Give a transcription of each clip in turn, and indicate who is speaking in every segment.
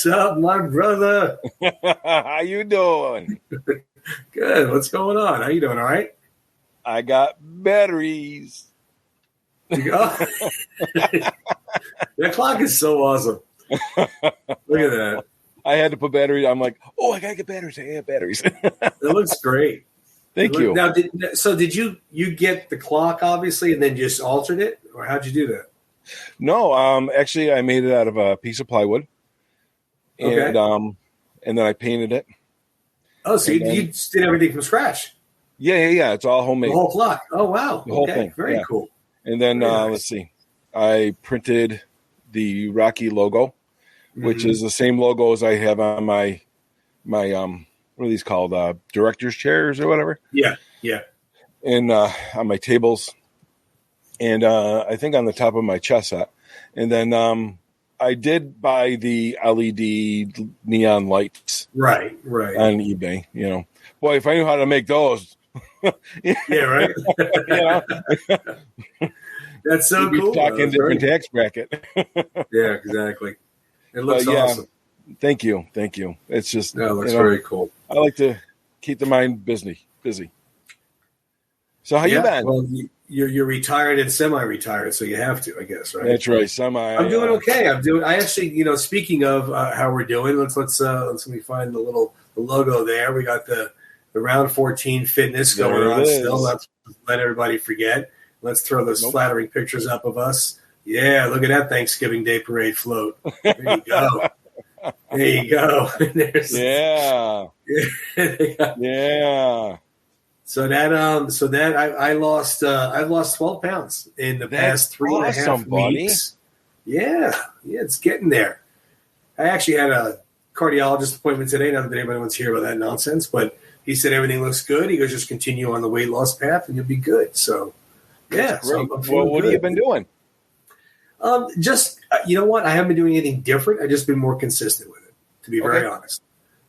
Speaker 1: What's up, my brother?
Speaker 2: How you doing?
Speaker 1: Good. What's going on? How you doing? All right?
Speaker 2: I got batteries.
Speaker 1: That clock is so awesome. Look at that.
Speaker 2: I had to put batteries. I'm like, oh, I gotta get batteries. I have batteries.
Speaker 1: It looks great.
Speaker 2: Thank you.
Speaker 1: Now, did you get the clock obviously, and then just altered it, or how'd you do that?
Speaker 2: No, actually, I made it out of a piece of plywood, and and then I painted it.
Speaker 1: Oh, so you just did everything from scratch?
Speaker 2: Yeah. It's all homemade.
Speaker 1: The whole clock. Oh, wow.
Speaker 2: The whole thing.
Speaker 1: Very cool.
Speaker 2: And then
Speaker 1: nice.
Speaker 2: Let's see, I printed the Rocky logo, which is the same logo as I have on my what are these called? Director's chairs or whatever.
Speaker 1: Yeah.
Speaker 2: And on my tables, and I think on the top of my chess set. And then I did buy the LED neon lights.
Speaker 1: Right.
Speaker 2: On eBay, Boy, if I knew how to make those.
Speaker 1: Yeah, right. That's so cool.
Speaker 2: Talking different tax bracket.
Speaker 1: Yeah, exactly. It looks awesome.
Speaker 2: Thank you. It's just
Speaker 1: it looks very cool.
Speaker 2: I like to keep the mind busy. So how you been?
Speaker 1: Well, you're retired and semi-retired, so you have to, I guess, right?
Speaker 2: That's right. Semi.
Speaker 1: I'm doing okay. I actually, speaking of how we're doing, let's let me find the logo there. We got the Round 14 fitness going on still. Let's let everybody forget. Let's throw those flattering pictures up of us. Yeah, look at that Thanksgiving Day parade float. There you go.
Speaker 2: Yeah.
Speaker 1: So that I lost I've lost 12 pounds in the past 3.5 weeks. Yeah, it's getting there. I actually had a cardiologist appointment today. Not that anybody wants to hear about that nonsense, but he said everything looks good. He goes, just continue on the weight loss path and you'll be good. So yeah. So
Speaker 2: what have you been doing?
Speaker 1: Just you know what? I haven't been doing anything different. I've just been more consistent with it, to be very honest.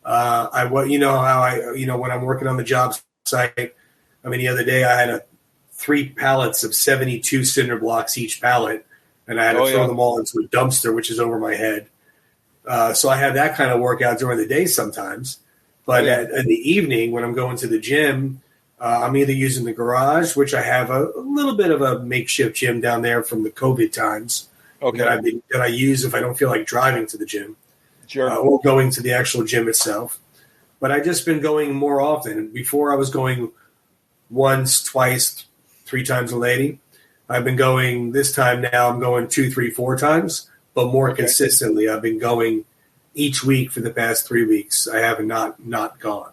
Speaker 1: When I'm working on the job site. I mean, the other day I had 3 pallets of 72 cinder blocks each pallet, and I had to throw them all into a dumpster, which is over my head. So I have that kind of workout during the day sometimes. But in the evening, when I'm going to the gym, I'm either using the garage, which I have a little bit of a makeshift gym down there from the COVID times that I use if I don't feel like driving to the gym, or going to the actual gym itself. But I've just been going more often. Before I was going once, twice, 3 times a lady. I've been going this time now. I'm going 2, 3, 4 times, but more consistently. I've been going each week for the past 3 weeks. I have not gone.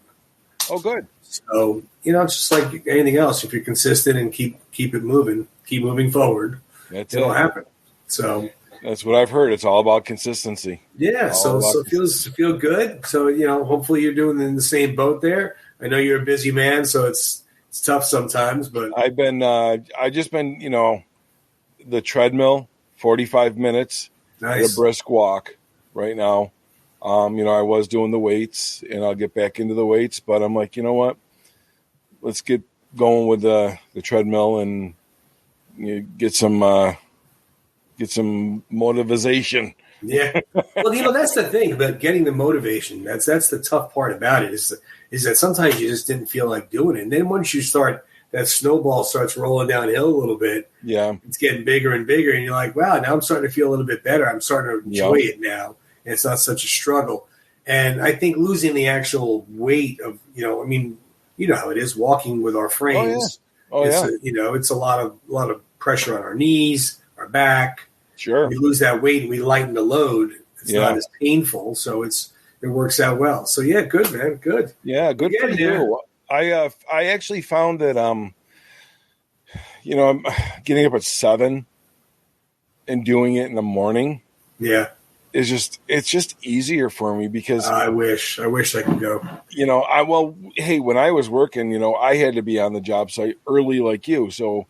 Speaker 2: Oh, good.
Speaker 1: So, it's just like anything else. If you're consistent and keep it moving, keep moving forward, it'll happen. So
Speaker 2: that's what I've heard. It's all about consistency.
Speaker 1: Yeah, so it feel good. So, hopefully you're doing in the same boat there. I know you're a busy man, so it's tough sometimes, but
Speaker 2: I've just been, the treadmill, 45 minutes, a brisk walk right now. I was doing the weights, and I'll get back into the weights, but I'm like, you know what? Let's get going with the treadmill and get some motivation.
Speaker 1: Yeah. Well, that's the thing about getting the motivation. That's the tough part about it is that sometimes you just didn't feel like doing it. And then once you start, that snowball starts rolling downhill a little bit. Yeah. It's getting bigger and bigger. And you're like, wow, now I'm starting to feel a little bit better. I'm starting to enjoy it now. And it's not such a struggle. And I think losing the actual weight of, how it is walking with our frames. It's a lot of pressure on our knees, our back.
Speaker 2: Sure.
Speaker 1: We lose that weight and we lighten the load. It's not as painful, so it works out well. So yeah, good man, good.
Speaker 2: Yeah, good for you. I actually found that I'm getting up at 7 and doing it in the morning.
Speaker 1: Yeah.
Speaker 2: It's just easier for me because
Speaker 1: I wish I could go.
Speaker 2: When I was working, I had to be on the job site early like you. So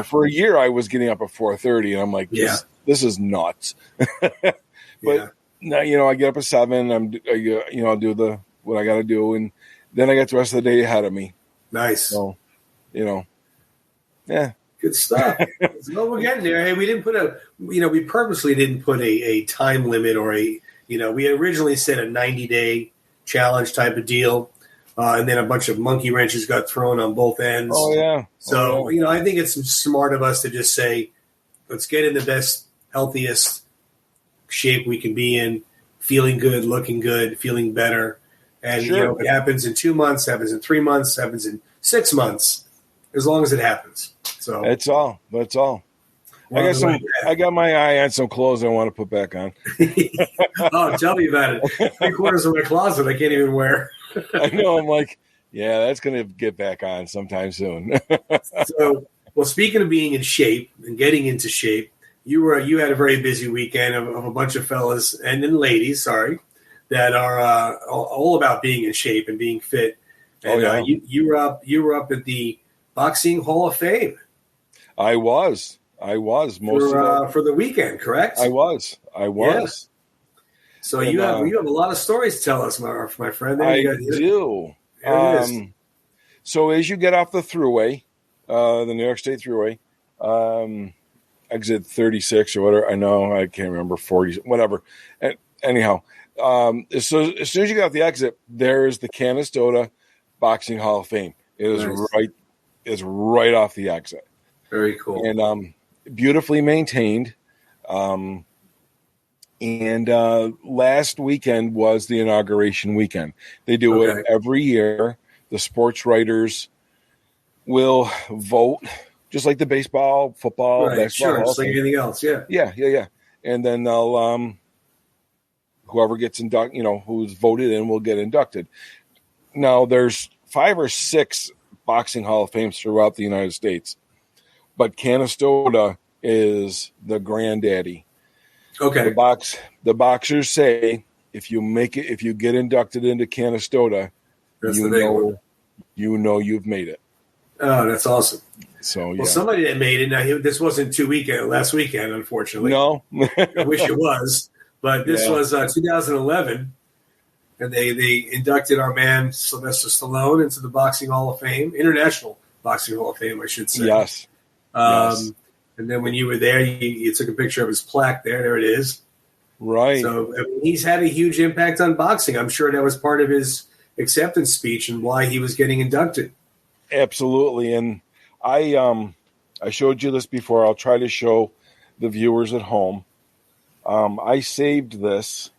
Speaker 2: for a year I was getting up at 4:30 and I'm like, this is nuts. But now, I get up at 7, I'll do what I got to do. And then I got the rest of the day ahead of me.
Speaker 1: Nice.
Speaker 2: So, yeah.
Speaker 1: Good stuff. Well, we're getting there. Hey, we didn't put we purposely didn't put a time limit or a We had originally said a 90-day challenge type of deal, and then a bunch of monkey wrenches got thrown on both ends.
Speaker 2: Oh, yeah.
Speaker 1: So, I think it's smart of us to just say, let's get in the best, healthiest shape we can be in, feeling good, looking good, feeling better. And, if it happens in 2 months, happens in 3 months, happens in 6 months, as long as it happens. So
Speaker 2: that's all. I got my eye on some clothes I want to put back on.
Speaker 1: Oh, tell me about it. 3/4 of my closet I can't even wear.
Speaker 2: I know. I'm like, yeah, that's going to get back on sometime soon.
Speaker 1: Well, speaking of being in shape and getting into shape, you had a very busy weekend of a bunch of fellas and then ladies, that are all about being in shape and being fit. And you were up at the Boxing Hall of Fame.
Speaker 2: I was most
Speaker 1: for the weekend, correct?
Speaker 2: I was. Yeah.
Speaker 1: So you have a lot of stories to tell us, my friend.
Speaker 2: I do.
Speaker 1: There it is.
Speaker 2: So as you get off the Thruway, the New York State Thruway, exit 36 or whatever. I know I can't remember 40, whatever. Anyhow, as soon as you get off the exit, there is the Canastota Boxing Hall of Fame. It is It's right off the exit.
Speaker 1: Very cool.
Speaker 2: And beautifully maintained. And last weekend was the inauguration weekend. They do it every year. The sports writers will vote, just like the baseball, football, basketball.
Speaker 1: Just like anything else, yeah.
Speaker 2: Yeah. And then they'll whoever gets inducted, who's voted in will get inducted. Now, there's 5 or 6 boxing Hall of Fames throughout the United States, but Canastota is the granddaddy.
Speaker 1: Okay.
Speaker 2: The boxers say if you get inducted into Canastota, you've made it.
Speaker 1: Oh, that's awesome.
Speaker 2: So
Speaker 1: well, somebody that made it. Now, this wasn't last weekend, unfortunately.
Speaker 2: No,
Speaker 1: I wish it was, but this was 2011, and they inducted our man Sylvester Stallone into the Boxing Hall of Fame, International Boxing Hall of Fame, I should say.
Speaker 2: Yes.
Speaker 1: And then when you were there, you took a picture of his plaque there. There it is.
Speaker 2: Right.
Speaker 1: So he's had a huge impact on boxing. I'm sure that was part of his acceptance speech and why he was getting inducted.
Speaker 2: Absolutely. And I showed you this before. I'll try to show the viewers at home. I saved this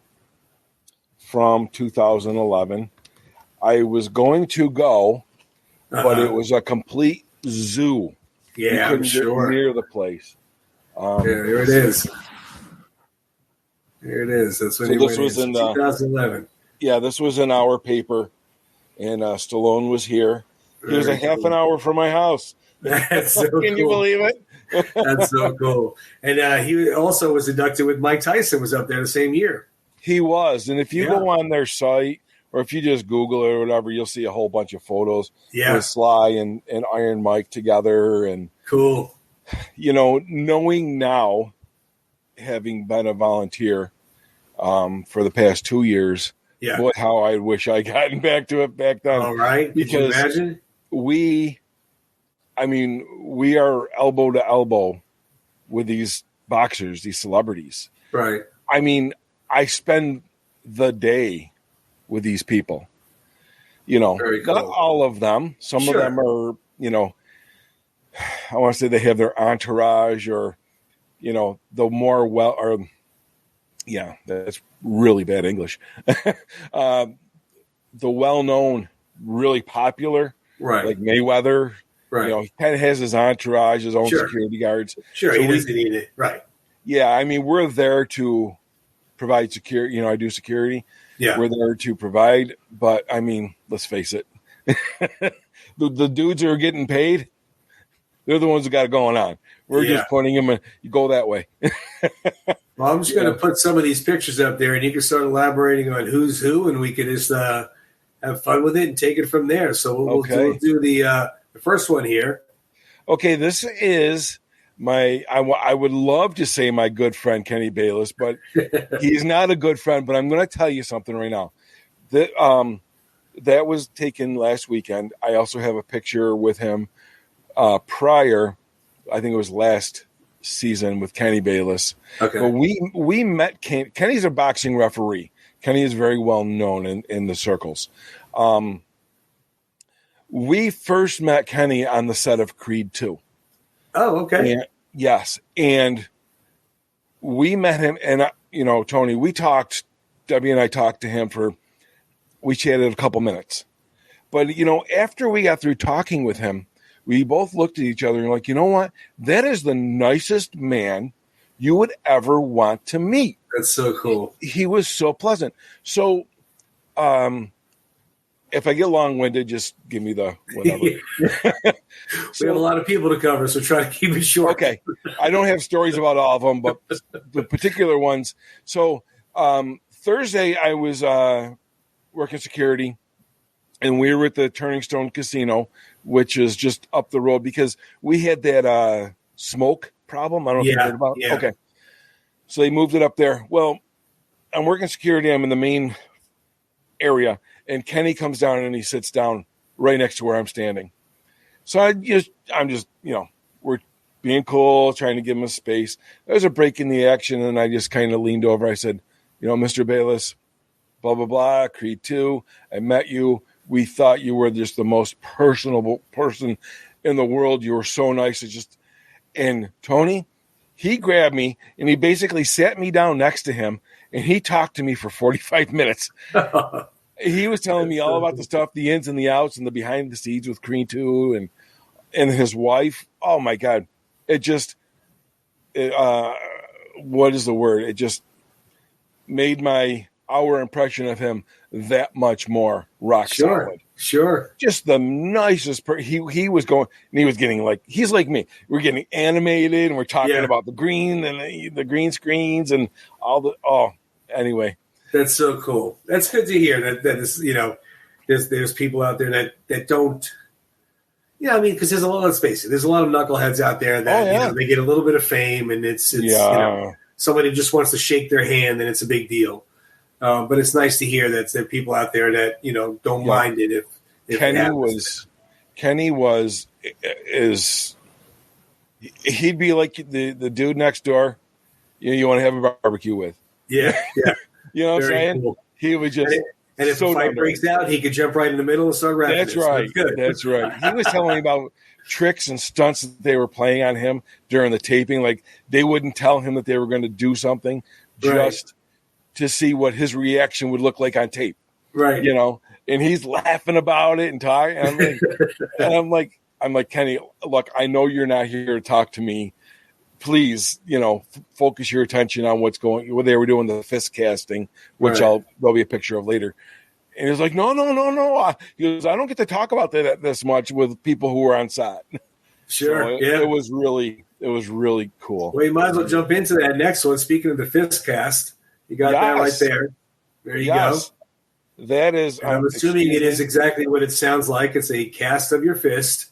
Speaker 2: from 2011. I was going to go, but it was a complete zoo.
Speaker 1: Yeah, I'm sure.
Speaker 2: Get near the place.
Speaker 1: Here it is. Here it is. That's when
Speaker 2: this was in
Speaker 1: 2011.
Speaker 2: Yeah, this was in our paper, and Stallone was here. He was half an hour from my house.
Speaker 1: That's so cool.
Speaker 2: Can you believe it?
Speaker 1: That's so cool. And he also was inducted with Mike Tyson, was up there the same year.
Speaker 2: He was. And if you go on their site, or if you just Google it or whatever, you'll see a whole bunch of photos with Sly and Iron Mike together. And
Speaker 1: cool.
Speaker 2: Knowing now, having been a volunteer for the past 2 years, boy, how I wish I gotten back to it back then.
Speaker 1: All right. Because you imagine?
Speaker 2: We are elbow to elbow with these boxers, these celebrities.
Speaker 1: Right.
Speaker 2: I mean, I spend the day with these people.
Speaker 1: Very cool.
Speaker 2: Not all of them. Some of them are, I want to say they have their entourage or, the more that's really bad English. The well-known, really popular, like Mayweather. Right. He kind of has his entourage, his own security guards.
Speaker 1: Sure, so he doesn't need it. Right.
Speaker 2: Yeah, I mean, we're there to provide security. I do security. Yeah. We're there to provide. But, I mean, let's face it. the dudes who are getting paid, they're the ones who got it going on. We're just pointing them and you go that way.
Speaker 1: Well, I'm just going to put some of these pictures up there, and you can start elaborating on who's who, and we can just have fun with it and take it from there. So we'll do the first one here.
Speaker 2: Okay, this is I would love to say my good friend Kenny Bayless, but he's not a good friend. But I'm going to tell you something right now. That was taken last weekend. I also have a picture with him prior. I think it was last season with Kenny Bayless.
Speaker 1: Okay.
Speaker 2: But we met Kenny's a boxing referee. Kenny is very well known in the circles. We first met Kenny on the set of Creed 2.
Speaker 1: Oh, okay.
Speaker 2: Yes. And we met him, and, Tony, Debbie and I talked to him we chatted a couple minutes. But, after we got through talking with him, we both looked at each other and like, you know what? That is the nicest man you would ever want to meet.
Speaker 1: That's so cool.
Speaker 2: He was so pleasant. So, if I get long-winded, just give me the whatever.
Speaker 1: We have a lot of people to cover, so try to keep it short.
Speaker 2: Okay. I don't have stories about all of them, but the particular ones. So Thursday I was working security, and we were at the Turning Stone Casino, which is just up the road because we had that smoke problem. I don't know if you heard about it.
Speaker 1: Yeah.
Speaker 2: Okay. So they moved it up there. Well, I'm working security. I'm in the main area, and Kenny comes down and he sits down right next to where I'm standing. So I'm just, we're being cool, trying to give him a space. There was a break in the action, and I just kind of leaned over. I said, Mr. Bayless, blah, blah, blah, Creed 2. I met you. We thought you were just the most personable person in the world. You were so nice. And Tony, he grabbed me, and he basically sat me down next to him, and he talked to me for 45 minutes. He was telling me all about the stuff, the ins and the outs and the behind the scenes with Creed 2 and his wife. Oh, my God. What is the word? It just made our impression of him that much more rock solid.
Speaker 1: Sure.
Speaker 2: Just the nicest person. He was going, and he was getting he's like me. We're getting animated, and we're talking about the green and the green screens and all anyway.
Speaker 1: That's so cool. That's good to hear that is, there's people out there that don't, because there's a lot, let's face it, there's a lot of knuckleheads out there that, they get a little bit of fame and it's somebody just wants to shake their hand and it's a big deal. But it's nice to hear that there are people out there that, don't mind it if
Speaker 2: Kenny he'd be like the dude next door, you want to have a barbecue with.
Speaker 1: Yeah.
Speaker 2: You know what I'm saying? Cool. He would just
Speaker 1: and if a fight breaks out, he could jump right in the middle and start rapping.
Speaker 2: That's right. So that's right. He was telling me about tricks and stunts that they were playing on him during the taping. Like they wouldn't tell him that they were going to do something just to see what his reaction would look like on tape.
Speaker 1: Right.
Speaker 2: And he's laughing about it and talking. And I'm like, Kenny, look, I know you're not here to talk to me. Please, focus your attention on what they were doing, the fist casting, which there'll be a picture of later. And he was like, no. He goes, I don't get to talk about that this much with people who are on set.
Speaker 1: Sure.
Speaker 2: So it was really cool.
Speaker 1: Well, you might as well jump into that next one. Speaking of the fist cast, you got that right there. There you go.
Speaker 2: That is.
Speaker 1: I'm assuming it is exactly what it sounds like. It's a cast of your fist.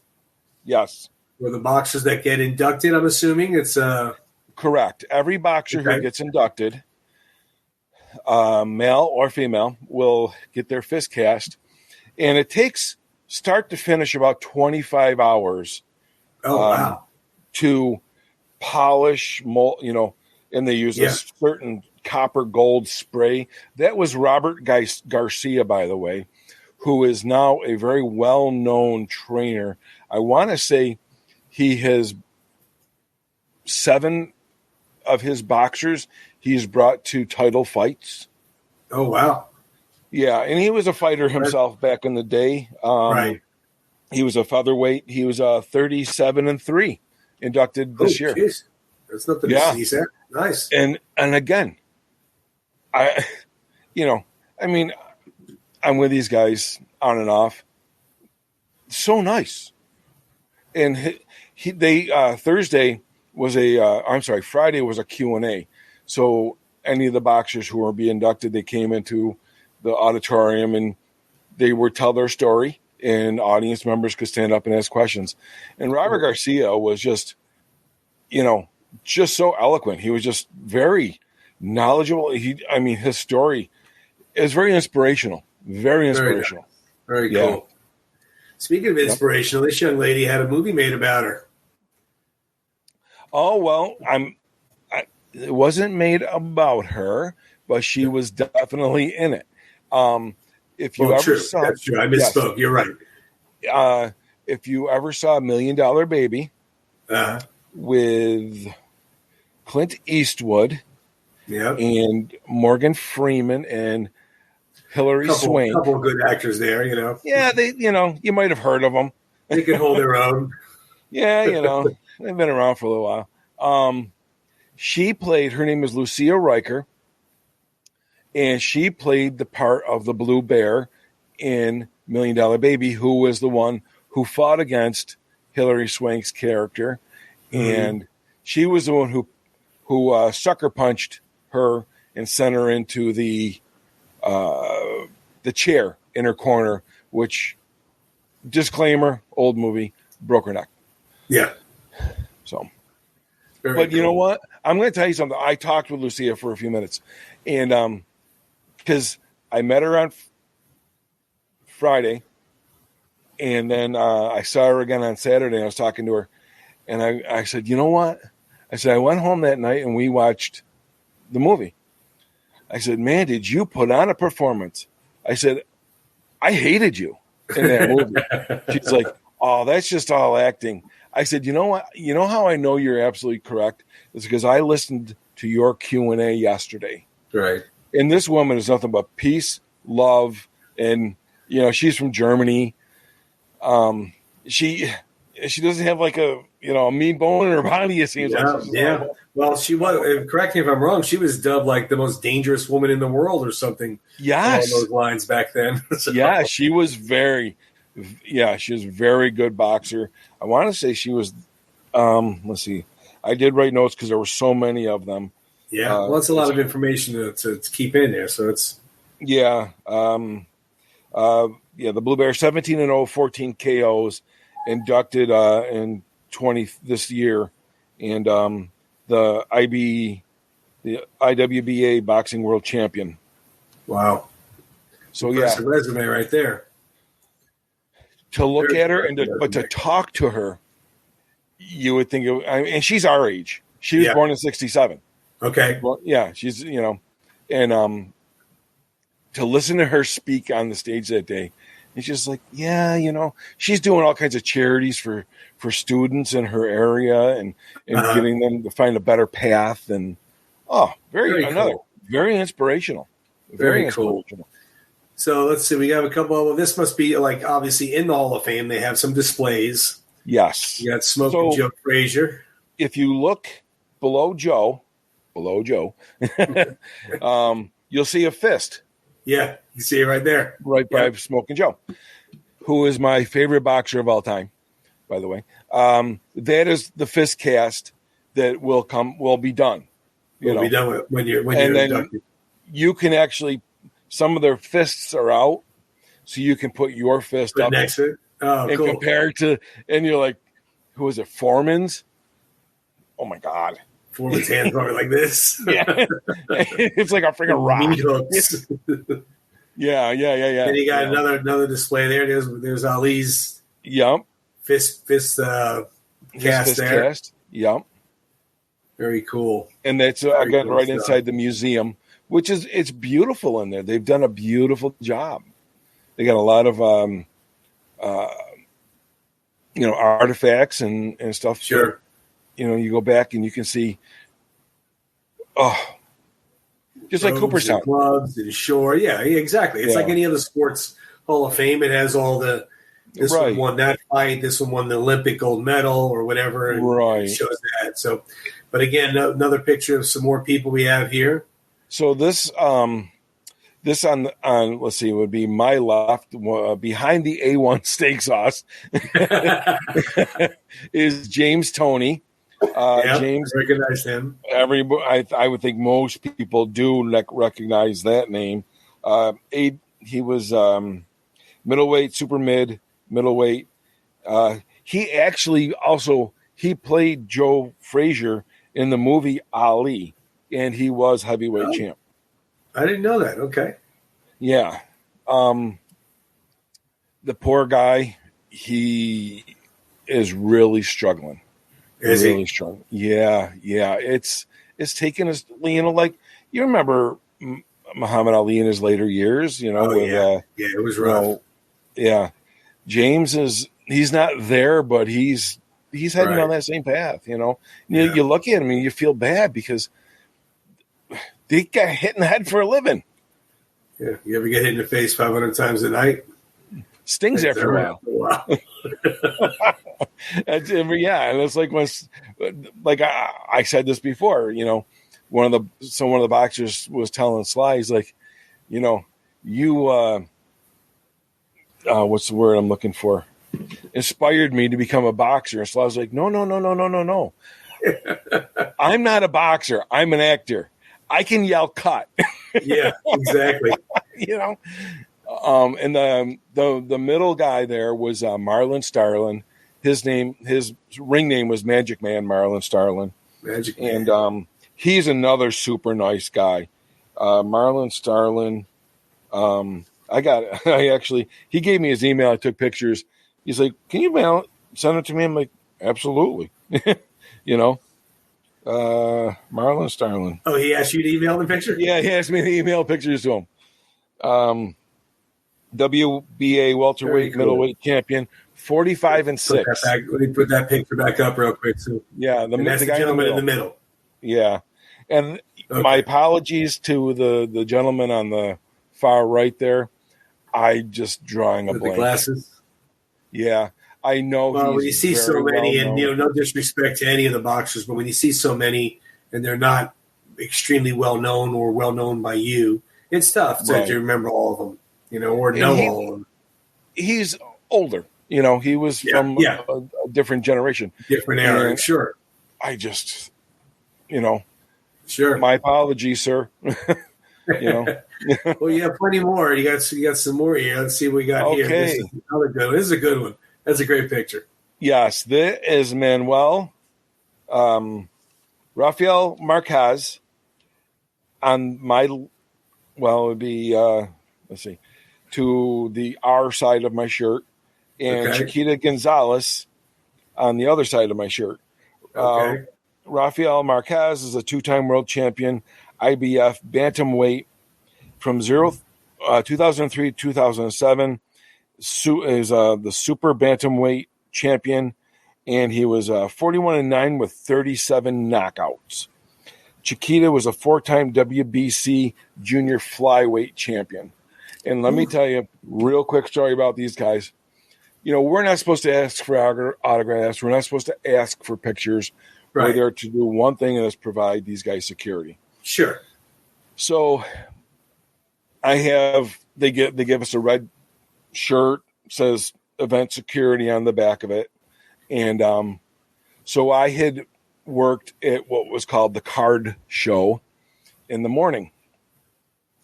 Speaker 2: Yes.
Speaker 1: For the boxers that get inducted, I'm assuming it's
Speaker 2: correct. Every boxer who gets inducted, male or female, will get their fist cast, and it takes start to finish about 25 hours.
Speaker 1: Oh wow!
Speaker 2: To polish, and they use a certain copper gold spray. That was Robert Garcia, by the way, who is now a very well-known trainer. I want to say he has 7 of his boxers he's brought to title fights.
Speaker 1: Oh, wow.
Speaker 2: Yeah, and he was a fighter himself back in the day.
Speaker 1: Right.
Speaker 2: He was a featherweight. He was 37-3 inducted this year.
Speaker 1: Geez. That's nothing to sneeze at. Nice.
Speaker 2: And again, I'm with these guys on and off. So nice. And Thursday was Friday was a Q&A. So any of the boxers who were being inducted, they came into the auditorium and they would tell their story, and audience members could stand up and ask questions. And Robert Garcia was just so eloquent. He was just very knowledgeable. His story is very inspirational. Very inspirational.
Speaker 1: Very cool. Yeah. Speaking of inspirational, this young lady had a movie made about her.
Speaker 2: Oh well, it wasn't made about her, but she was definitely in it. If you ever
Speaker 1: true.
Speaker 2: saw,
Speaker 1: That's true. I
Speaker 2: yes,
Speaker 1: misspoke. You're right.
Speaker 2: If you ever saw $1 Million Baby
Speaker 1: Uh-huh.
Speaker 2: with Clint Eastwood
Speaker 1: Yep.
Speaker 2: and Morgan Freeman and Hilary Swank,
Speaker 1: couple of good actors there.
Speaker 2: yeah, you might have heard of them.
Speaker 1: They can hold their own.
Speaker 2: Yeah, they've been around for a little while. She played. Her name is Lucia Riker, and she played the part of the Blue Bear in $1 Million Baby, who was the one who fought against Hilary Swank's character, and she was the one who sucker punched her and sent her into the chair in her corner. Which, disclaimer, old movie, broke her neck.
Speaker 1: Yeah.
Speaker 2: So,
Speaker 1: Very
Speaker 2: you know what? I'm going to tell you something. I talked with Lucia for a few minutes, and because I met her on Friday, and then I saw her again on Saturday. And I was talking to her, and I said, you know what? I said, I went home that night and we watched the movie. I said, man, did you put on a performance? I said, I hated you in that movie. She's like, oh, that's just all acting. I said, you know what? You know how I know you're absolutely correct? It's because I listened to your Q&A yesterday.
Speaker 1: Right.
Speaker 2: And this woman is nothing but peace, love, and, she's from Germany. She doesn't have like a mean bone in her body, it seems like.
Speaker 1: Yeah. Well, she was, correct me if I'm wrong, she was dubbed like the most dangerous woman in the world or something.
Speaker 2: Yes.
Speaker 1: Along those lines back then. So.
Speaker 2: Yeah, she was very good boxer. I want to say she was, let's see. I did write notes because there were so many of them.
Speaker 1: Yeah, well, that's a lot of information to keep in there. So it's.
Speaker 2: Yeah. The Blue Bear, 17-0, 14 KOs, inducted in 20 this year, and the IWBA boxing world champion.
Speaker 1: Wow.
Speaker 2: So
Speaker 1: impressive resume right there.
Speaker 2: To look at her but to talk to her, you would think and she's our age. She was born in 1967.
Speaker 1: Okay.
Speaker 2: Well, yeah, she's and to listen to her speak on the stage that day, it's just like, she's doing all kinds of charities for students in her area and getting them to find a better path. And very cool. Very inspirational. Very inspirational. Cool.
Speaker 1: So let's see. We have a couple. Well, this must be like obviously in the Hall of Fame. They have some displays.
Speaker 2: Yes.
Speaker 1: You got Smoking Joe Frazier.
Speaker 2: If you look below Joe, you'll see a fist.
Speaker 1: Yeah, you see it right there.
Speaker 2: Right by Smoking Joe, who is my favorite boxer of all time, by the way. That is the fist cast that will be done.
Speaker 1: Will be done when you're inducted.
Speaker 2: You can actually, some of their fists are out, so you can put your fist up
Speaker 1: next to it. Oh,
Speaker 2: and
Speaker 1: cool.
Speaker 2: compare to, and you're like, who is it? Foreman's? Oh my God.
Speaker 1: Foreman's hands probably like this.
Speaker 2: Yeah. It's like a freaking rock.
Speaker 1: Meat hooks.
Speaker 2: Yeah.
Speaker 1: And you got another display there. There's Ali's fist cast there.
Speaker 2: Cast. Yep.
Speaker 1: Very cool.
Speaker 2: And that's again right inside the museum, which is it's beautiful in there. They've done a beautiful job. They got a lot of artifacts and stuff.
Speaker 1: Sure.
Speaker 2: You go back and you can see, just like Cooperstown.
Speaker 1: Clubs and Shore. Yeah, exactly. It's like any other sports Hall of Fame. It has all this one won that fight, this one won the Olympic gold medal or whatever. And it shows that. So, but again, another picture of some more people we have here.
Speaker 2: So this on let's see, would be my left behind the A1 steak sauce is James Toney.
Speaker 1: James, recognize him.
Speaker 2: I would think most people do recognize that name. He was middleweight, super middleweight. He actually he played Joe Frazier in the movie Ali, and he was heavyweight champ.
Speaker 1: I didn't know that. Okay.
Speaker 2: Yeah. The poor guy, he is really struggling.
Speaker 1: Is
Speaker 2: really
Speaker 1: he?
Speaker 2: strong. Yeah. It's taken us, like you remember Muhammad Ali in his later years,
Speaker 1: Oh
Speaker 2: with
Speaker 1: yeah, yeah. It was rough.
Speaker 2: Yeah. James he's not there, but he's heading
Speaker 1: Right.
Speaker 2: down that same path.
Speaker 1: Yeah.
Speaker 2: You look at him and you feel bad because they got hit in the head for a living.
Speaker 1: Yeah. You ever get hit in the face 500 times a night?
Speaker 2: Stings after a while. And it's like like I said this before. One of the boxers was telling Sly, he's like, you what's the word I'm looking for? Inspired me to become a boxer. And Sly was like, no. I'm not a boxer. I'm an actor. I can yell cut.
Speaker 1: Yeah, exactly.
Speaker 2: And the middle guy there was Marlon Starlin. His ring name was Magic Man, Marlon Starlin.
Speaker 1: Magic Man.
Speaker 2: And he's another super nice guy. Marlon Starlin. He gave me his email. I took pictures. He's like, can you send it to me? I'm like, absolutely. Marlon Starlin.
Speaker 1: Oh, he asked you to email the picture?
Speaker 2: Yeah, he asked me to email pictures to him. WBA welterweight, middleweight champion, 45-6.
Speaker 1: Let me put that picture back up real quick. So
Speaker 2: yeah,
Speaker 1: that's the gentleman in the middle.
Speaker 2: Yeah, and my apologies to the gentleman on the far right there. I just drawing a blank.
Speaker 1: The glasses.
Speaker 2: Yeah, I know.
Speaker 1: Well, when you see so many, and no disrespect to any of the boxers, but when you see so many and they're not extremely well known or well known by you, it's tough to remember all of them. Or know all of them.
Speaker 2: He's older. He was from a different generation.
Speaker 1: Different era, and sure.
Speaker 2: I just,
Speaker 1: Sure.
Speaker 2: My apologies, sir.
Speaker 1: Well, you have plenty more. You got some more here. Let's see what we got here. This is another good one. This is a good one. That's a great picture.
Speaker 2: Yes, this is Manuel Rafael Marquez on it would be, let's see, to the R side of my shirt, and Chiquita Gonzalez on the other side of my shirt.
Speaker 1: Okay.
Speaker 2: Rafael Marquez is a two-time world champion, IBF bantamweight from 2003 to 2007. Is the super bantamweight champion, and he was 41-9 with 37 knockouts. Chiquita was a four-time WBC junior flyweight champion. And let me tell you a real quick story about these guys. We're not supposed to ask for autographs. We're not supposed to ask for pictures. Right. We're there to do one thing, and that's provide these guys security.
Speaker 1: Sure.
Speaker 2: So they give us a red shirt, says event security on the back of it. And so I had worked at what was called the card show in the morning.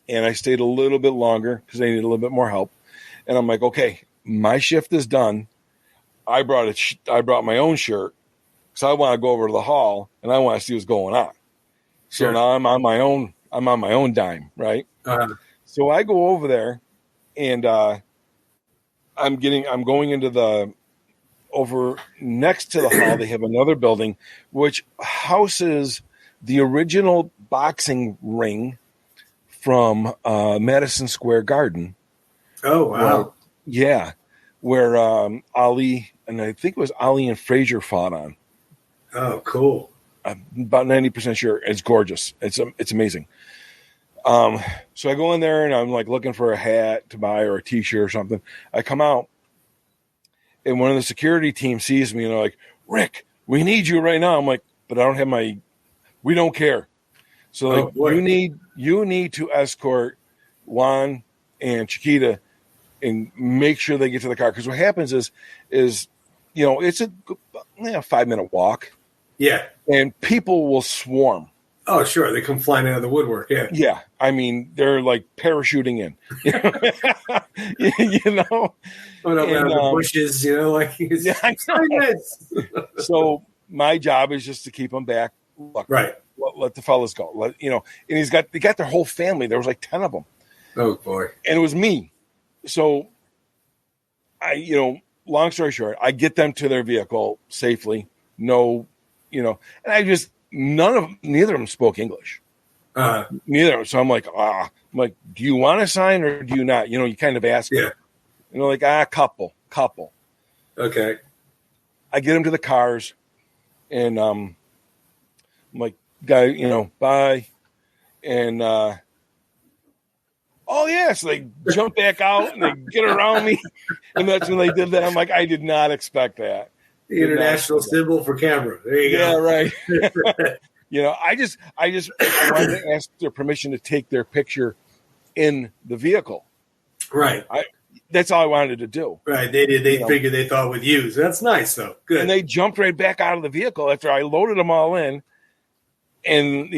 Speaker 2: And I stayed a little bit longer because I needed a little bit more help. And I'm like, okay, my shift is done. I brought my own shirt because I want to go over to the hall and I want to see what's going on. So now I'm on my own dime, right?
Speaker 1: Uh-huh.
Speaker 2: So I go over there, and I'm going into over next to the hall. They have another building which houses the original boxing ring from Madison Square Garden.
Speaker 1: Oh, wow.
Speaker 2: Where Ali, and I think it was Ali and Frazier fought on.
Speaker 1: Oh, cool.
Speaker 2: I'm about 90% sure. It's gorgeous. It's amazing. So I go in there and I'm like looking for a hat to buy or a t-shirt or something. I come out and one of the security team sees me and they're like, Rick, we need you right now. I'm like, but I don't have we don't care. So you need to escort Juan and Chiquita and make sure they get to the car. Because what happens is it's a 5-minute walk.
Speaker 1: Yeah. And
Speaker 2: people will swarm.
Speaker 1: Oh, sure. They come flying out of the woodwork. Yeah.
Speaker 2: Yeah. I mean, they're like parachuting in.
Speaker 1: Out of the bushes,
Speaker 2: So my job is just to keep them back. Look,
Speaker 1: right.
Speaker 2: Let the fellas go. And they got their whole family. There was like 10 of them.
Speaker 1: Oh, boy.
Speaker 2: And it was me. So long story short, I get them to their vehicle safely. No and neither of them spoke English. Neither. So I'm like, do you want to sign or do you not? You kind of ask them. Like, couple.
Speaker 1: Okay.
Speaker 2: I get them to the cars and I'm like, guy, bye. And oh yeah, so they jump back out and they get around me. And that's when they did that. I'm like, I did not expect that.
Speaker 1: The international symbol for camera. There you go.
Speaker 2: Yeah, right. I wanted to ask their permission to take their picture in the vehicle.
Speaker 1: Right.
Speaker 2: That's all I wanted to do.
Speaker 1: Right. They did. They figured they thought with you. So that's nice, though. Good.
Speaker 2: And they jumped right back out of the vehicle after I loaded them all in. And,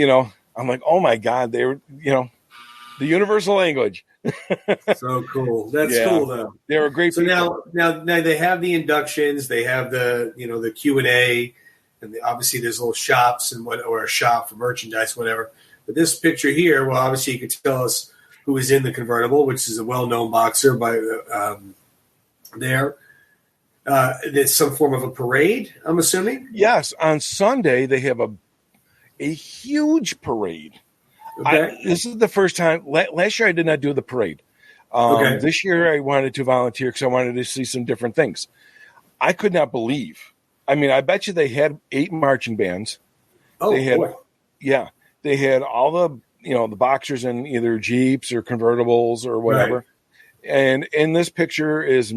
Speaker 2: I'm like, oh my God, they were, the universal language.
Speaker 1: So cool. That's cool, though.
Speaker 2: They were great.
Speaker 1: So
Speaker 2: people.
Speaker 1: now they have the inductions. They have the the Q&A, and obviously there's little shops or a shop for merchandise, whatever. But this picture here, well, obviously you could tell us who is in the convertible, which is a well-known boxer by there. There's some form of a parade, I'm assuming.
Speaker 2: Yes, on Sunday they have a huge parade.
Speaker 1: Okay.
Speaker 2: This is the first time. Last year I did not do the parade. Okay. This year I wanted to volunteer because I wanted to see some different things. I could not believe. I mean, I bet you they had 8 marching bands.
Speaker 1: Oh, boy.
Speaker 2: Yeah. They had all the, the boxers in either Jeeps or convertibles or whatever. Right. And in this picture is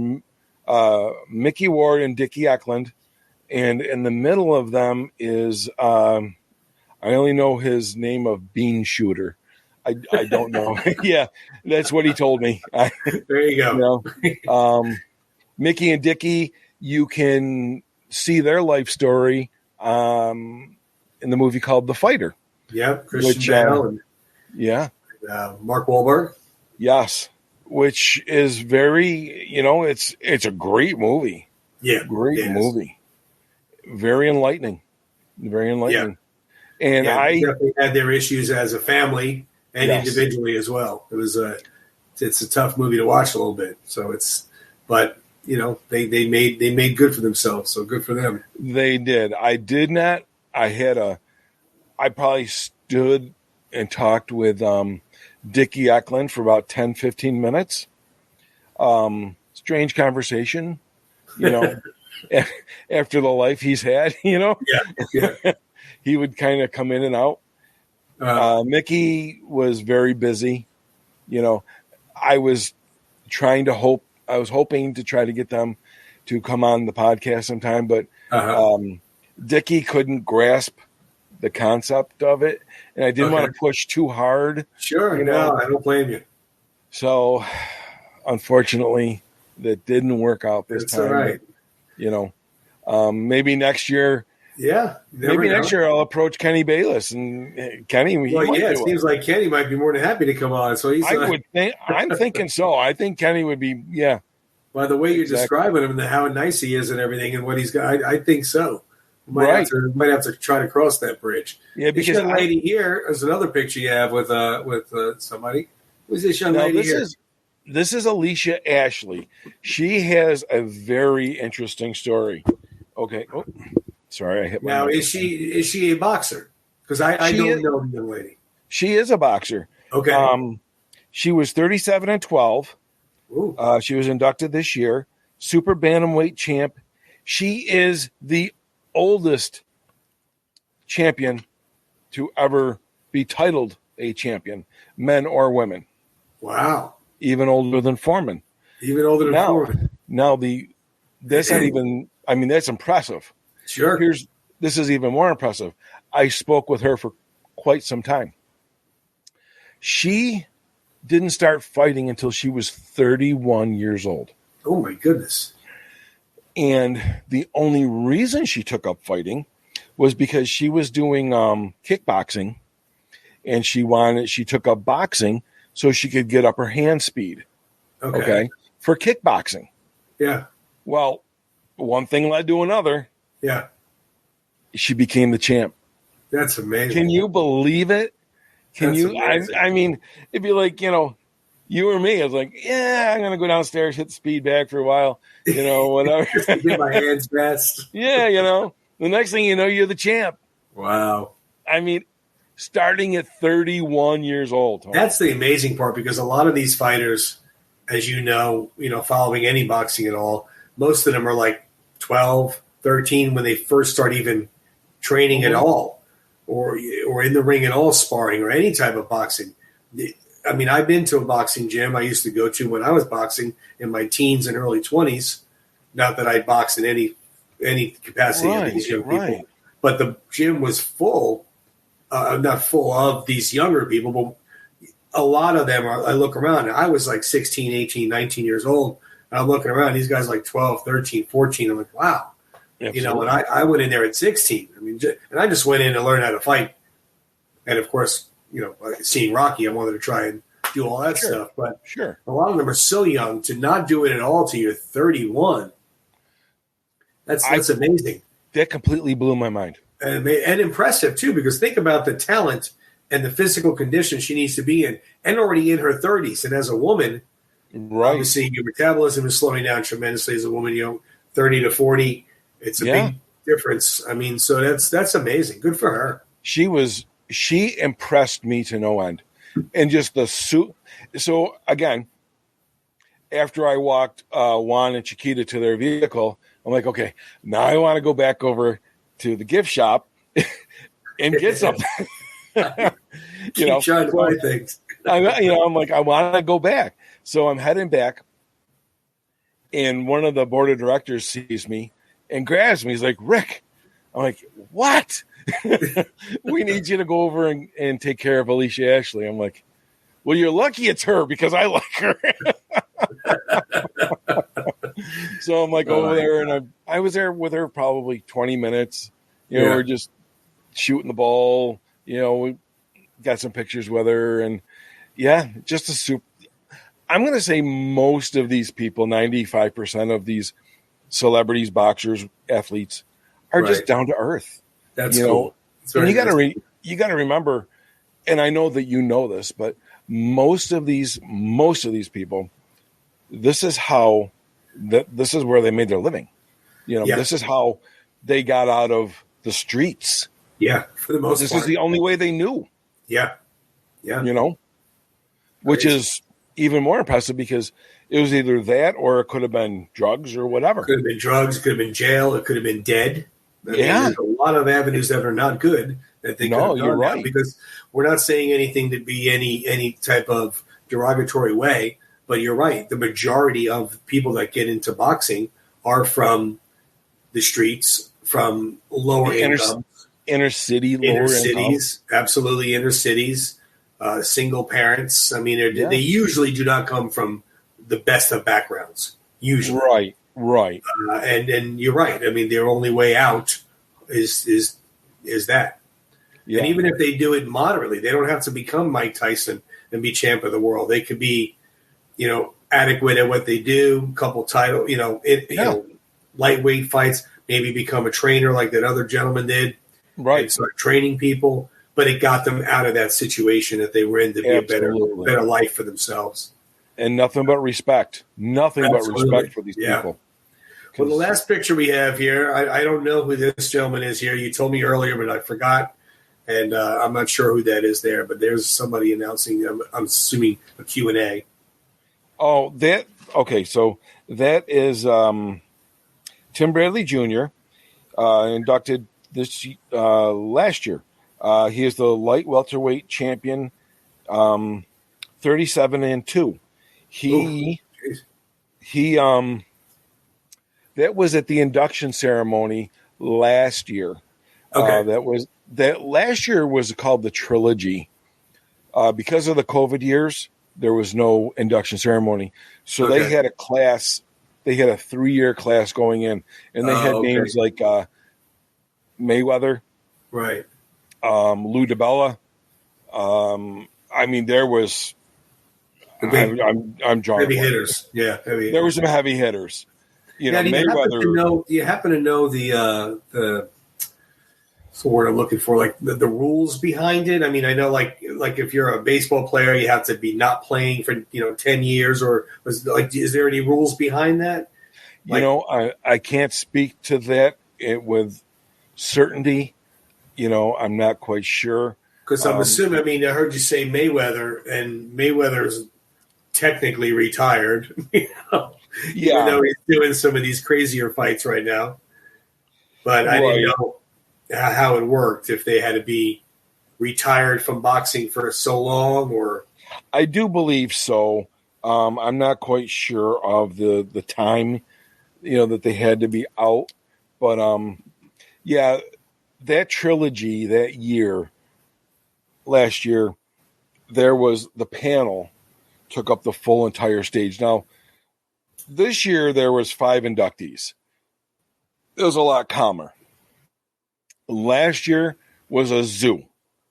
Speaker 2: Mickey Ward and Dickie Eklund. And in the middle of them is, I only know his name of Bean Shooter. I don't know. Yeah, that's what he told me.
Speaker 1: There you go.
Speaker 2: Mickey and Dickie, you can see their life story in the movie called The Fighter.
Speaker 1: Yep, Christian Bale. Mark Wahlberg.
Speaker 2: Yes, which is very, it's a great movie.
Speaker 1: Yeah,
Speaker 2: great movie. Very enlightening. Very enlightening. Yeah. And
Speaker 1: they definitely had their issues as a family and individually as well. It was it's a tough movie to watch a little bit. So but they made good for themselves. So good for them.
Speaker 2: They did. I did not. I probably stood and talked with Dickie Eklund for about 10, 15 minutes. Strange conversation, after the life he's had, Yeah. He would kind of come in and out. Mickey was very busy. I was hoping to try to get them to come on the podcast sometime, but Dickie couldn't grasp the concept of it, and I didn't want to push too hard.
Speaker 1: Sure, no, I don't blame you.
Speaker 2: So, unfortunately, that didn't work out this time.
Speaker 1: All right.
Speaker 2: But, maybe next year.
Speaker 1: Yeah,
Speaker 2: next year I'll approach Kenny Bayless and Kenny.
Speaker 1: It seems like Kenny might be more than happy to come on. So
Speaker 2: I'm thinking so. I think Kenny would be. Yeah.
Speaker 1: By the way you're describing him and how nice he is and everything and what he's got, I think so. Might have to try to cross that bridge.
Speaker 2: Yeah, because
Speaker 1: this young lady here is another picture you have with somebody. Who's this young lady here?
Speaker 2: This is Alicia Ashley. She has a very interesting story. Okay. Oh, sorry, I hit my.
Speaker 1: Now, is she a boxer? Because I don't know the young lady.
Speaker 2: She is a boxer.
Speaker 1: Okay.
Speaker 2: She was 37-12.
Speaker 1: Ooh.
Speaker 2: She was inducted this year. Super bantamweight champ. She is the oldest champion to ever be titled a champion, men or women.
Speaker 1: Wow.
Speaker 2: Even older than Foreman.
Speaker 1: Foreman.
Speaker 2: Now that's not even, that's impressive.
Speaker 1: Sure.
Speaker 2: This is even more impressive. I spoke with her for quite some time. She didn't start fighting until she was 31 years old.
Speaker 1: Oh my goodness.
Speaker 2: And the only reason she took up fighting was because she was doing kickboxing, and she took up boxing so she could get up her hand speed. Okay. For kickboxing.
Speaker 1: Yeah.
Speaker 2: Well, one thing led to another.
Speaker 1: Yeah.
Speaker 2: She became the champ.
Speaker 1: That's amazing.
Speaker 2: Can you believe it? Can you? I mean, it'd be like, you or me. I was like, yeah, I'm going to go downstairs, hit the speed bag for a while, whatever.
Speaker 1: Just to get my hands fast.
Speaker 2: Yeah, The next thing you know, you're the champ.
Speaker 1: Wow.
Speaker 2: I mean, starting at 31 years old. Tony.
Speaker 1: That's the amazing part, because a lot of these fighters, as you know, following any boxing at all, most of them are like 12, 13 when they first start even training at all, or in the ring at all, sparring or any type of boxing. I mean, I've been to a boxing gym I used to go to when I was boxing in my teens and early 20s. Not that I boxed in any capacity of these young people, but the gym was full, not full of these younger people, but a lot of them I look around, and I was like 16, 18, 19 years old. And I'm looking around, these guys like 12, 13, 14. I'm like, wow.
Speaker 2: Absolutely.
Speaker 1: And I went in there at 16. I mean, and I just went in to learn how to fight. And of course, seeing Rocky, I wanted to try and do all that stuff. But a lot of them are so young to not do it at all till you're 31. That's amazing. That
Speaker 2: completely blew my mind.
Speaker 1: And impressive, too, because think about the talent and the physical condition she needs to be in, and already in her 30s. And as a woman, obviously your metabolism is slowing down tremendously as a woman, 30 to 40. It's a big difference. I mean, so that's amazing. Good for her.
Speaker 2: She impressed me to no end. And just the suit. So, again, after I walked Juan and Chiquita to their vehicle, I'm like, okay, now I want to go back over to the gift shop and get something.
Speaker 1: Keep trying to buy things.
Speaker 2: I'm like, I want to go back. So I'm heading back, and one of the board of directors sees me and grabs me. He's like, Rick. I'm like, what? We need you to go over and take care of Alicia Ashley. I'm like, well, you're lucky it's her, because I like her. So I'm like over there, and I was there with her probably 20 minutes. We're just shooting the ball. We got some pictures with her, and just a super. I'm going to say most of these people, 95% of these celebrities, boxers, athletes, are just down to earth.
Speaker 1: That's cool.
Speaker 2: And you got to remember, and I know that you know this, but most of these people, this is where they made their living. This is how they got out of the streets.
Speaker 1: Yeah, for the most part.
Speaker 2: This is the only way they knew.
Speaker 1: Yeah.
Speaker 2: Which is even more impressive, because it was either that or it could have been drugs or whatever.
Speaker 1: It could have been drugs, could have been jail, it could have been dead. There's a lot of avenues that are not good that they could have done. You're right. Because we're not saying anything to be any type of derogatory way, but you're right. The majority of people that get into boxing are from the streets, from lower income.
Speaker 2: Inner cities,
Speaker 1: absolutely inner cities, single parents. I mean, they usually do not come from the best of backgrounds. Usually,
Speaker 2: right.
Speaker 1: And you're right. I mean, their only way out is that. Yeah. And even if they do it moderately, they don't have to become Mike Tyson and be champ of the world. They could be, adequate at what they do. Couple title, lightweight fights. Maybe become a trainer like that other gentleman did.
Speaker 2: Right.
Speaker 1: And start training people, but it got them out of that situation that they were in to be a better life for themselves.
Speaker 2: And nothing but respect. Nothing but respect for these people.
Speaker 1: Well, the last picture we have here, I don't know who this gentleman is here. You told me earlier, but I forgot. And I'm not sure who that is there, but there's somebody announcing, I'm assuming, a Q&A.
Speaker 2: Oh, okay. So that is Tim Bradley Jr., inducted this last year. He is the light welterweight champion, 37-2. He that was at the induction ceremony last year. Okay. That last year was called the Trilogy. Because of the COVID years, there was no induction ceremony. So they had a class. They had a 3-year class going in, and they had names like Mayweather,
Speaker 1: right?
Speaker 2: Lou DiBella. I mean, there was. I'm drawing
Speaker 1: heavy hitters. Yeah,
Speaker 2: there were some heavy hitters. Mayweather.
Speaker 1: Do you happen to know the word I'm looking for, like the rules behind it? I mean, I know like if you're a baseball player, you have to be not playing for 10 years, or is there any rules behind that?
Speaker 2: I can't speak to that with certainty. I'm not quite sure.
Speaker 1: Because I'm assuming, I heard you say Mayweather, and Mayweather's technically retired.
Speaker 2: Yeah.
Speaker 1: Even though he's doing some of these crazier fights right now. But I didn't know how it worked, if they had to be retired from boxing for so long, or...
Speaker 2: I do believe so. I'm not quite sure of the time, that they had to be out. But, that trilogy that year, last year, there was the panel took up the full entire stage. Now, this year there was 5 inductees. It was a lot calmer. Last year was a zoo,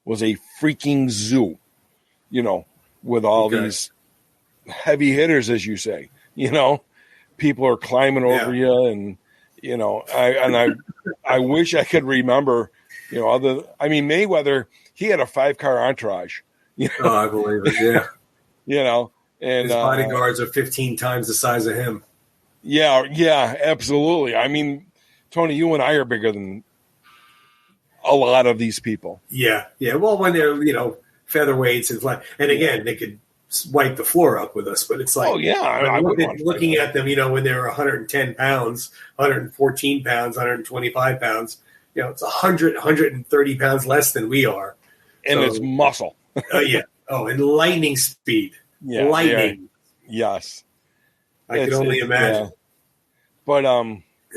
Speaker 2: was a freaking zoo, with all these heavy hitters, as you say. People are climbing over you, and I wish I could remember, Mayweather, he had a 5-car entourage.
Speaker 1: Oh, I believe it. Yeah.
Speaker 2: And
Speaker 1: his bodyguards are 15 times the size of him.
Speaker 2: Yeah, absolutely. Tony, you and I are bigger than a lot of these people.
Speaker 1: Yeah. Well, when they're featherweights and again, they could wipe the floor up with us, but it's like, looking at them, when they're 110 pounds, 114 pounds, 125 pounds, it's 100, 130 pounds less than we are.
Speaker 2: And it's muscle.
Speaker 1: Yeah. Oh, and lightning speed.
Speaker 2: Yeah.
Speaker 1: Lightning.
Speaker 2: Yes.
Speaker 1: I can only imagine.
Speaker 2: Yeah.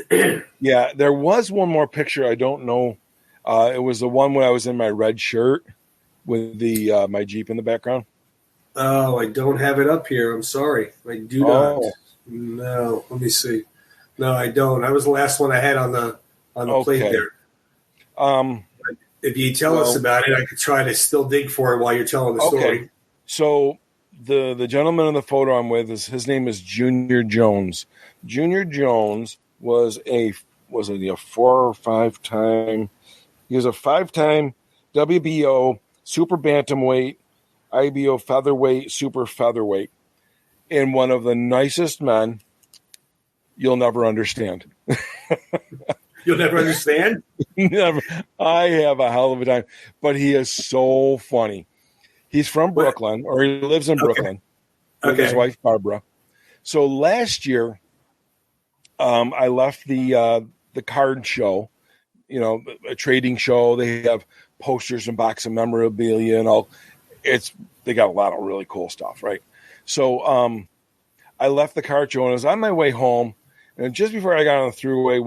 Speaker 2: But, there was one more picture. I don't know. It was the one when I was in my red shirt with the my Jeep in the background.
Speaker 1: Oh, I don't have it up here. I'm sorry. I do not. No, let me see. No, I don't. I was the last one I had on the plate there. If you tell us about it, I could try to still dig for it while you're telling the story.
Speaker 2: So the gentleman in the photo I'm with his name is Junior Jones. Junior Jones was a 4 or 5 time. He was a 5-time WBO super bantamweight, IBO featherweight, super featherweight, and one of the nicest men you'll never understand.
Speaker 1: You'll never understand?
Speaker 2: Never. I have a hell of a time, but he is so funny. He's from Brooklyn, or he lives in Brooklyn with his wife Barbara. So last year, I left the card show, a trading show. They have posters and boxing memorabilia and all. They got a lot of really cool stuff, right? So I left the card show and I was on my way home, and just before I got on the throughway,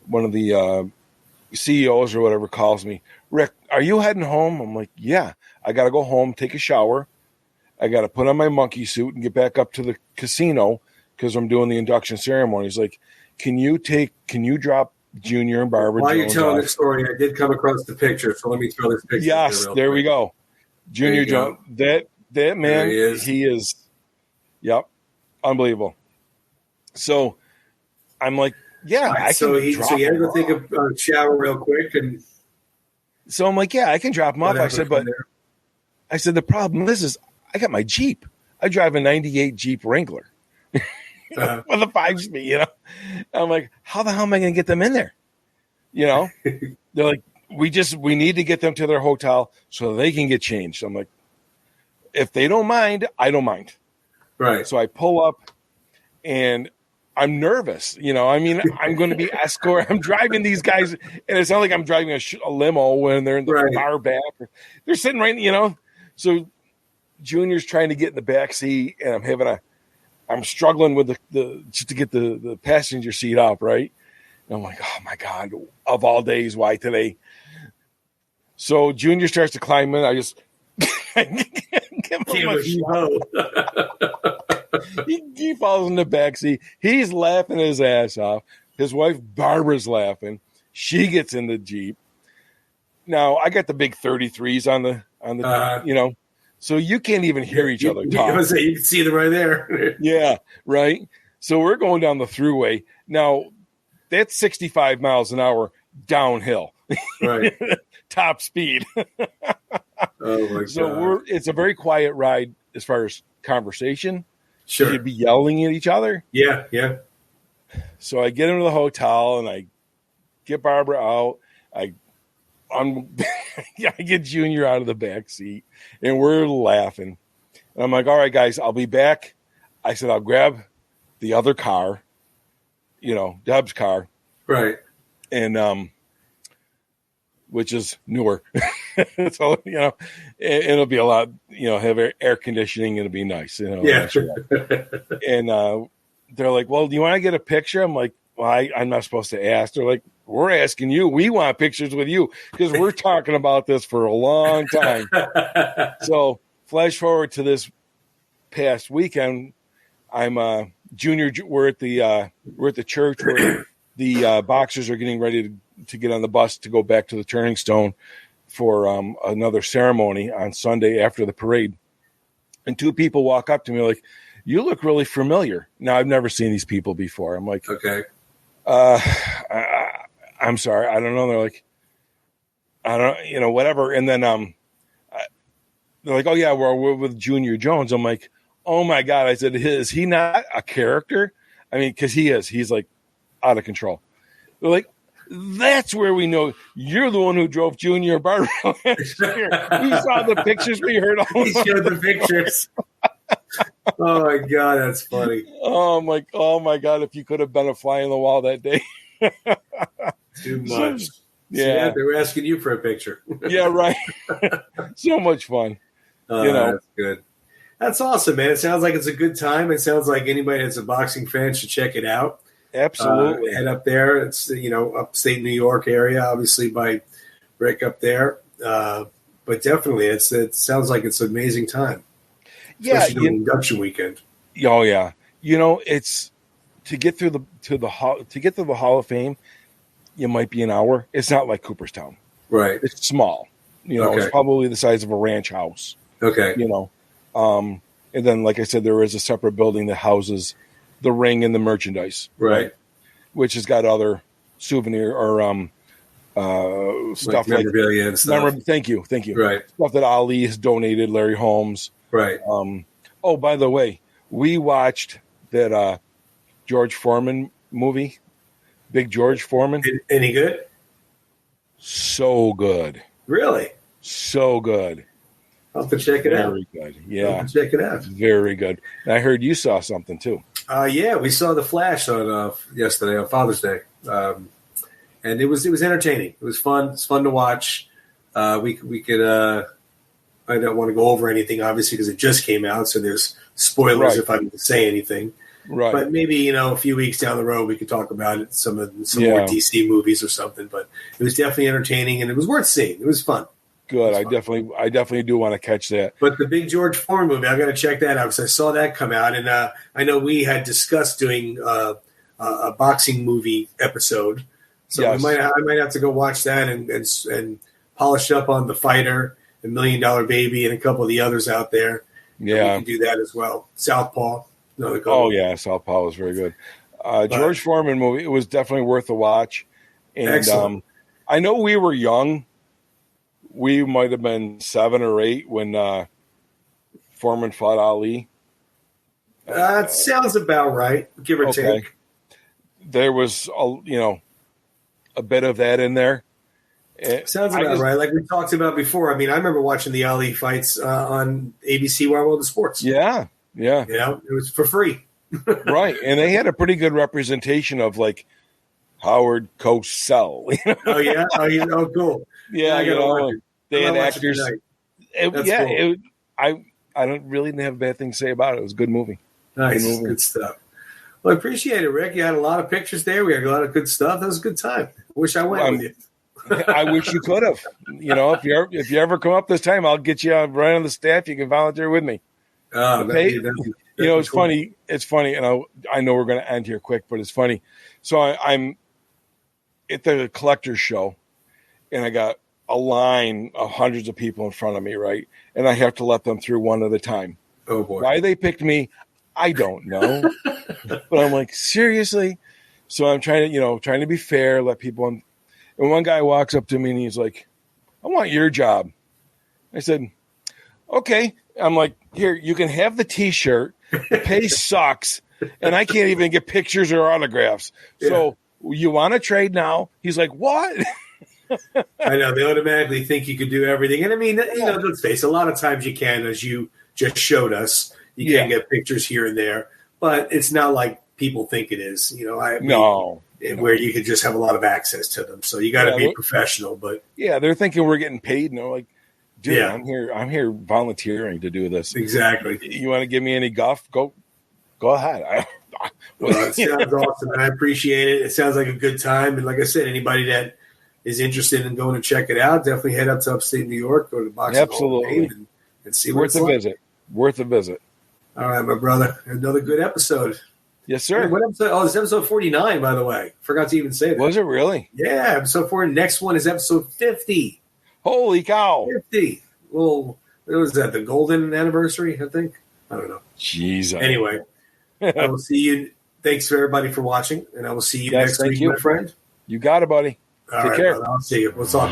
Speaker 2: one of the CEOs or whatever calls me. Rick, are you heading home? I'm like, yeah. I got to go home, take a shower. I got to put on my monkey suit and get back up to the casino because I'm doing the induction ceremony. He's like, can you drop Junior and Barbara
Speaker 1: While
Speaker 2: Jones
Speaker 1: you're telling
Speaker 2: off?
Speaker 1: this story, I did come across the picture, so let me throw this picture.
Speaker 2: Yes, there we go. Junior Jones. That man, he is, yep, unbelievable. So I'm like, yeah, I can drop him. So you had to go take
Speaker 1: a shower real quick, and
Speaker 2: so I'm like, yeah, I can drop him off. I said, the problem is I got my Jeep. I drive a 98 Jeep Wrangler with a 5-speed, I'm like, how the hell am I going to get them in there? They're like, we need to get them to their hotel so they can get changed. I'm like, if they don't mind, I don't mind.
Speaker 1: Right.
Speaker 2: So I pull up and I'm nervous. I'm going to be escort. I'm driving these guys, and it's not like I'm driving a limo when they're in the bar back. They're sitting right, So Junior's trying to get in the back seat, and I'm struggling with just to get the passenger seat up, right? And I'm like, oh my God, of all days, why today? So Junior starts to climb in. I just give him a shot. He falls in the backseat. He's laughing his ass off. His wife Barbara's laughing. She gets in the Jeep. Now I got the big 33s on the so you can't even hear each other talk.
Speaker 1: You can see them right there.
Speaker 2: Yeah, right. So we're going down the thruway. Now that's 65 miles an hour downhill.
Speaker 1: Right.
Speaker 2: Top speed.
Speaker 1: Oh my God.
Speaker 2: So it's a very quiet ride as far as conversation.
Speaker 1: Sure.
Speaker 2: You'd be yelling at each other.
Speaker 1: Yeah.
Speaker 2: So I get into the hotel and I get Barbara out. I get Junior out of the back seat, and we're laughing. And I'm like, all right, guys, I'll be back. I said, I'll grab the other car, Deb's car.
Speaker 1: Right.
Speaker 2: And, which is newer. So, it'll be a lot, have air conditioning. It'll be nice,
Speaker 1: Yeah.
Speaker 2: And they're like, well, do you want to get a picture? I'm like, well, I'm not supposed to ask. They're like, we're asking you. We want pictures with you because we're talking about this for a long time. So flash forward to this past weekend. I'm Junior. We're at the church where the boxers are getting ready to get on the bus to go back to the Turning Stone for another ceremony on Sunday after the parade. And two people walk up to me like, you look really familiar. Now, I've never seen these people before. I'm like,
Speaker 1: okay.
Speaker 2: I'm sorry. I don't know. They're like, I don't, whatever. And then they're like, oh, yeah, we're with Junior Jones. I'm like, oh, my God. I said, is he not a character? I mean, because he is. He's like out of control. They're like, that's where we know you're the one who drove Junior Barbara last year. We saw the pictures. We heard all
Speaker 1: he showed the pictures. Oh, my God. That's funny.
Speaker 2: Oh, my God. If you could have been a fly on the wall that day.
Speaker 1: Too much.
Speaker 2: Yeah.
Speaker 1: They were asking you for a picture.
Speaker 2: Yeah, right. So much fun.
Speaker 1: That's good. That's awesome, man. It sounds like it's a good time. It sounds like anybody that's a boxing fan should check it out.
Speaker 2: Absolutely.
Speaker 1: Head up there. It's, upstate New York area, obviously by Rick up there. But definitely, it sounds like it's an amazing time.
Speaker 2: Yeah.
Speaker 1: Especially during induction weekend.
Speaker 2: Oh, yeah. It's to get through the Hall of Fame, you might be an hour. It's not like Cooperstown.
Speaker 1: Right.
Speaker 2: It's small. It's probably the size of a ranch house.
Speaker 1: Okay.
Speaker 2: And then, like I said, there is a separate building that houses the ring and the merchandise.
Speaker 1: Right.
Speaker 2: Which has got other souvenir or stuff like
Speaker 1: memorabilia and stuff.
Speaker 2: Thank you.
Speaker 1: Right.
Speaker 2: Stuff that Ali has donated, Larry Holmes.
Speaker 1: Right.
Speaker 2: Oh, by the way, we watched that George Foreman movie, Big George Foreman.
Speaker 1: Any good?
Speaker 2: So good.
Speaker 1: Really?
Speaker 2: So good.
Speaker 1: I'll have to check it out.
Speaker 2: Very good. Yeah.
Speaker 1: I'll have to check it out.
Speaker 2: Very good. And I heard you saw something too.
Speaker 1: Yeah, we saw The Flash on yesterday on Father's Day, and it was entertaining. It was fun. It's fun to watch. We could. I don't want to go over anything, obviously, because it just came out, so there's spoilers if I'm to say anything.
Speaker 2: Right.
Speaker 1: But maybe a few weeks down the road we could talk about it, some more DC movies or something. But it was definitely entertaining, and it was worth seeing. It was fun.
Speaker 2: Good. I definitely do want to catch that.
Speaker 1: But the Big George Foreman movie, I got to check that out because I saw that come out, and I know we had discussed doing a boxing movie episode, so I might have to go watch that and polish up on The Fighter, The $1 Million Baby, and a couple of the others out there.
Speaker 2: Yeah,
Speaker 1: we can do that as well. Southpaw.
Speaker 2: Southpaw was very good. George Foreman movie. It was definitely worth a watch. And I know we were young. We might have been 7 or 8 when Foreman fought Ali.
Speaker 1: It sounds about right, give or take.
Speaker 2: There was a bit of that in there.
Speaker 1: Sounds about right. Like we talked about before. I mean, I remember watching the Ali fights on ABC Wide World of Sports.
Speaker 2: Yeah.
Speaker 1: It was for free.
Speaker 2: Right. And they had a pretty good representation of like Howard Cosell.
Speaker 1: Oh, yeah? Oh, cool.
Speaker 2: Yeah, they had actors.
Speaker 1: Cool.
Speaker 2: I don't really have a bad thing to say about it. It was a good movie.
Speaker 1: Nice. Good stuff. Well, I appreciate it, Rick. You had a lot of pictures there. We had a lot of good stuff. That was a good time. I wish I went with you.
Speaker 2: I wish you could have. If you ever come up this time, I'll get you right on the staff. You can volunteer with me.
Speaker 1: Oh,
Speaker 2: it's cool. Funny. It's funny, and I know we're going to end here quick, but it's funny. So I'm at the collector's show, and I got a line of hundreds of people in front of me, right? And I have to let them through one at a time.
Speaker 1: Oh boy!
Speaker 2: Why they picked me, I don't know. But I'm like, seriously? So I'm trying to be fair, let people in. And one guy walks up to me and he's like, I want your job. I said, okay. I'm like, here, you can have the T-shirt. The pay sucks. And I can't even get pictures or autographs. So You want to trade now? He's like, what?
Speaker 1: I know. They automatically think you could do everything. And I mean, let's face it, a lot of times you can, as you just showed us, you can get pictures here and there, but it's not like people think it is. Where you could just have a lot of access to them. So you got to be professional. But
Speaker 2: they're thinking we're getting paid, and they're like, dude, I'm here volunteering to do this.
Speaker 1: Exactly.
Speaker 2: You want to give me any guff? Go ahead.
Speaker 1: Well, it sounds awesome. I appreciate it. It sounds like a good time. And like I said, anybody that is interested in going to check it out, definitely head up to upstate New York, go to the Boxing Hall of Fame and see what's
Speaker 2: visit. Worth a visit.
Speaker 1: All right, my brother. Another good episode.
Speaker 2: Yes, sir.
Speaker 1: Hey, what episode? Oh, it's episode 49, by the way. Forgot to even say that.
Speaker 2: Was it really?
Speaker 1: Yeah, episode 4. Next one is episode 50.
Speaker 2: Holy cow.
Speaker 1: 50. Well, what was that? The golden anniversary, I think? I don't know.
Speaker 2: Jeez.
Speaker 1: Anyway, I will see you. Thanks for everybody for watching, and I will see you next week, my friend.
Speaker 2: You got it, buddy.
Speaker 1: Take care. Brother. I'll see you. What's up?